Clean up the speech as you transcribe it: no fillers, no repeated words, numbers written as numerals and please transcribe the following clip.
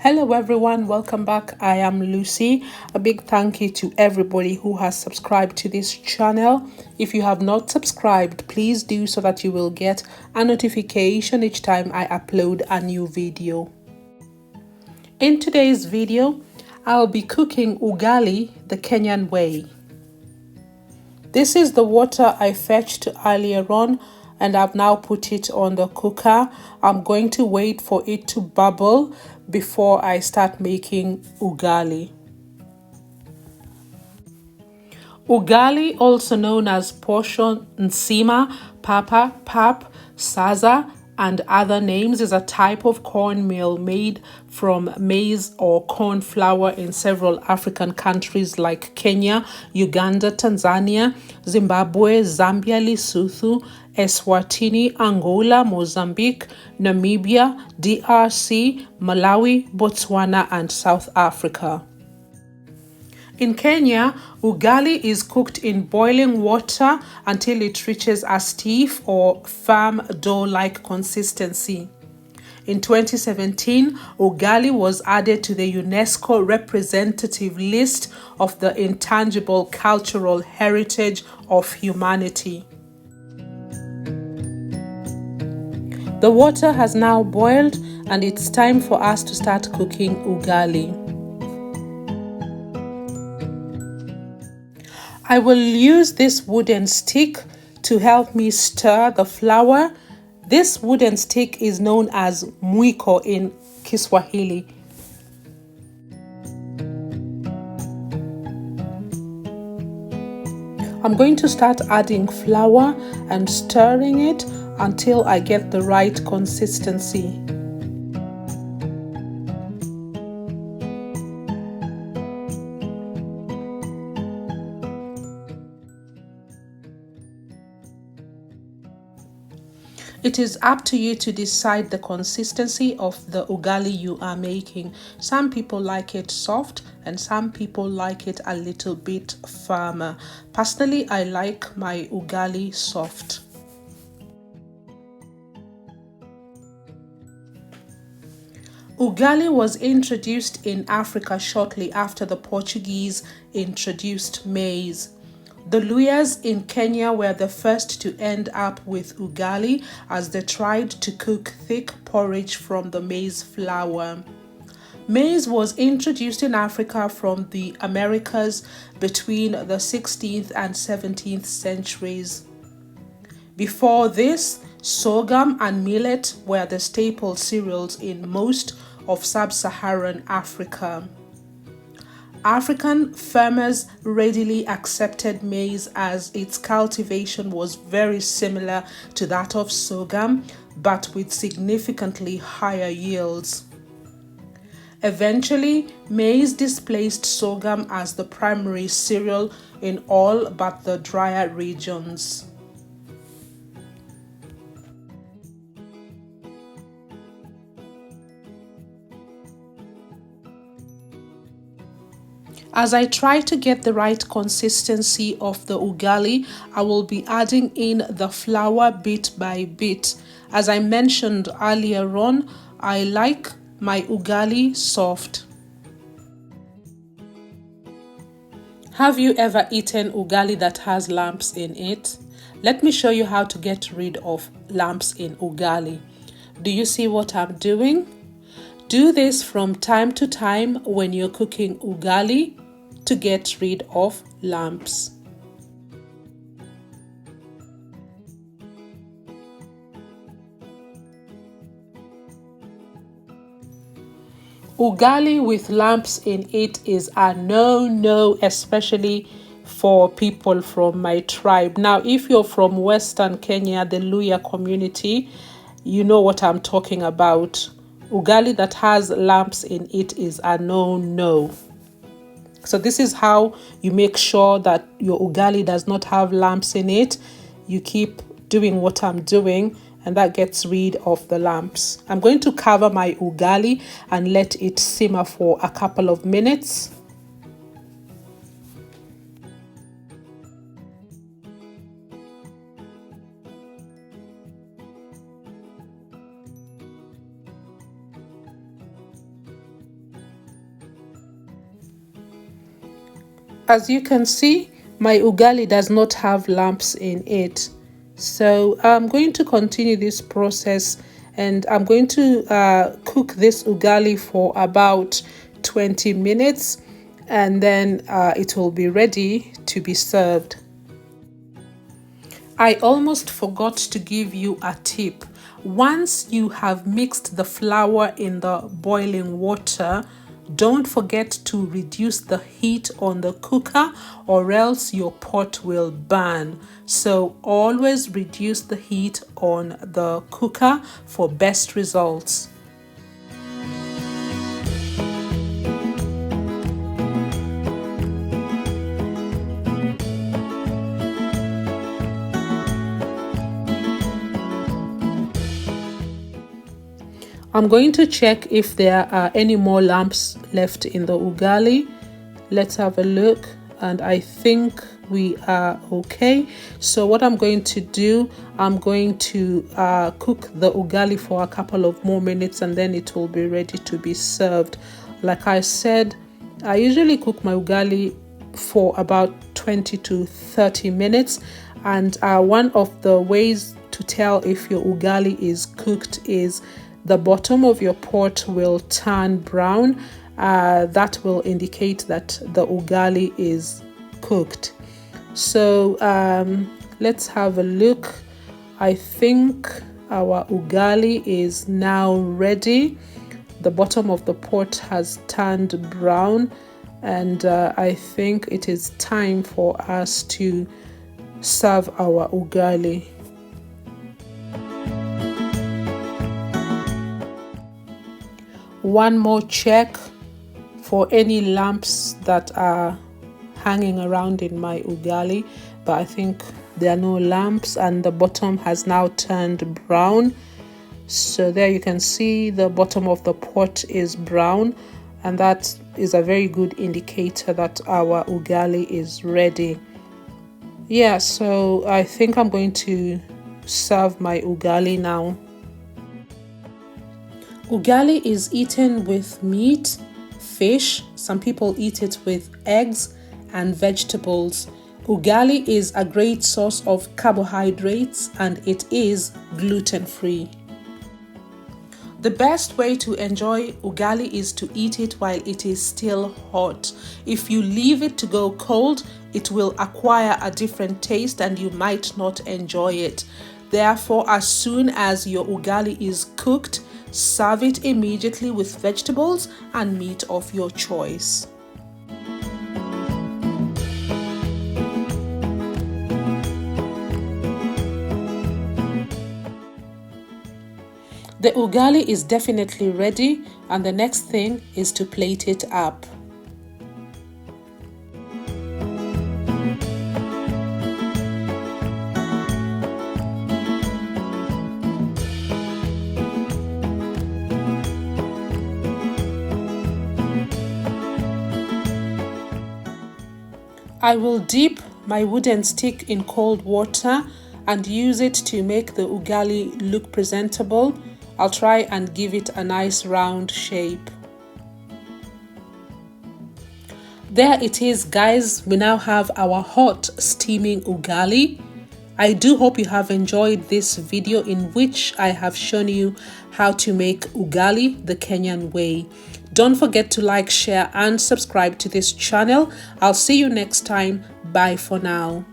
Hello everyone, welcome back. I am Lucy. A big thank you to everybody who has subscribed to this channel. If you have not subscribed, please do so that you will get a notification each time I upload a new video. In today's video, I'll be cooking ugali the Kenyan way. This is the water I fetched earlier on and I've now put it on the cooker. I'm going to wait for it to bubble before I start making ugali. Ugali, also known as posho, nsima, papa, pap, saza, and other names, is a type of cornmeal made from maize or corn flour in several African countries like Kenya, Uganda, Tanzania, Zimbabwe, Zambia, Lesotho, Eswatini, Angola, Mozambique, Namibia, DRC, Malawi, Botswana, and South Africa. In Kenya, ugali is cooked in boiling water until it reaches a stiff or firm dough-like consistency. In 2017, ugali was added to the UNESCO representative list of the intangible cultural heritage of humanity. The water has now boiled and it's time for us to start cooking ugali. I will use this wooden stick to help me stir the flour. This wooden stick is known as mwiko in Kiswahili. I'm going to start adding flour and stirring it until I get the right consistency. It is up to you to decide the consistency of the ugali you are making. Some people like it soft and some people like it a little bit firmer. Personally, I like my ugali soft. Ugali was introduced in Africa shortly after the Portuguese introduced maize. The Luyas in Kenya were the first to end up with ugali as they tried to cook thick porridge from the maize flour. Maize was introduced in Africa from the Americas between the 16th and 17th centuries. Before this, sorghum and millet were the staple cereals in most of sub-Saharan Africa. African farmers readily accepted maize as its cultivation was very similar to that of sorghum, but with significantly higher yields. Eventually, maize displaced sorghum as the primary cereal in all but the drier regions. As I try to get the right consistency of the ugali, I will be adding in the flour bit by bit. As I mentioned earlier on, I like my ugali soft. Have you ever eaten ugali that has lumps in it? Let me show you how to get rid of lumps in ugali. Do you see what I'm doing? Do this from time to time when you're cooking ugali to get rid of lumps. Ugali with lumps in it is a no-no, especially for people from my tribe. Now, if you're from Western Kenya, the Luya community, you know what I'm talking about. Ugali that has lumps in it is a no-no. So this is how you make sure that your ugali does not have lumps in it. You keep doing what I'm doing and that gets rid of the lumps. I'm going to cover my ugali and let it simmer for a couple of minutes. As you can see, my ugali does not have lumps in it. So I'm going to continue this process, and I'm going to cook this ugali for about 20 minutes, and then it will be ready to be served. I almost forgot to give you a tip. Once you have mixed the flour in the boiling water, don't forget to reduce the heat on the cooker, or else your pot will burn. So always reduce the heat on the cooker for best results. I'm going to check if there are any more lumps left in the ugali. Let's have a look, and I think we are okay. So what I'm going to do, I'm going to cook the ugali for a couple of more minutes, and then it will be ready to be served. Like I said, I usually cook my ugali for about 20 to 30 minutes, and one of the ways to tell if your ugali is cooked is the bottom of your pot will turn brown. That will indicate that the ugali is cooked. So let's have a look. I think our ugali is now ready. The bottom of the pot has turned brown, and I think it is time for us to serve our ugali. One more check for any lumps that are hanging around in my ugali, but I think there are no lumps, and the bottom has now turned brown. So there you can see the bottom of the pot is brown, and that is a very good indicator that our ugali is ready. Yeah, so I think I'm going to serve my ugali now. Ugali is eaten with meat, fish, some people eat it with eggs, and vegetables. Ugali is a great source of carbohydrates, and it is gluten-free. The best way to enjoy ugali is to eat it while it is still hot. If you leave it to go cold, it will acquire a different taste and you might not enjoy it. Therefore, as soon as your ugali is cooked, serve it immediately with vegetables and meat of your choice. The ugali is definitely ready, and the next thing is to plate it up. I will dip my wooden stick in cold water and use it to make the ugali look presentable. I'll try and give it a nice round shape. There it is, guys. We now have our hot steaming ugali. I do hope you have enjoyed this video in which I have shown you how to make ugali the Kenyan way. Don't forget to like, share and subscribe to this channel. I'll see you next time. Bye for now.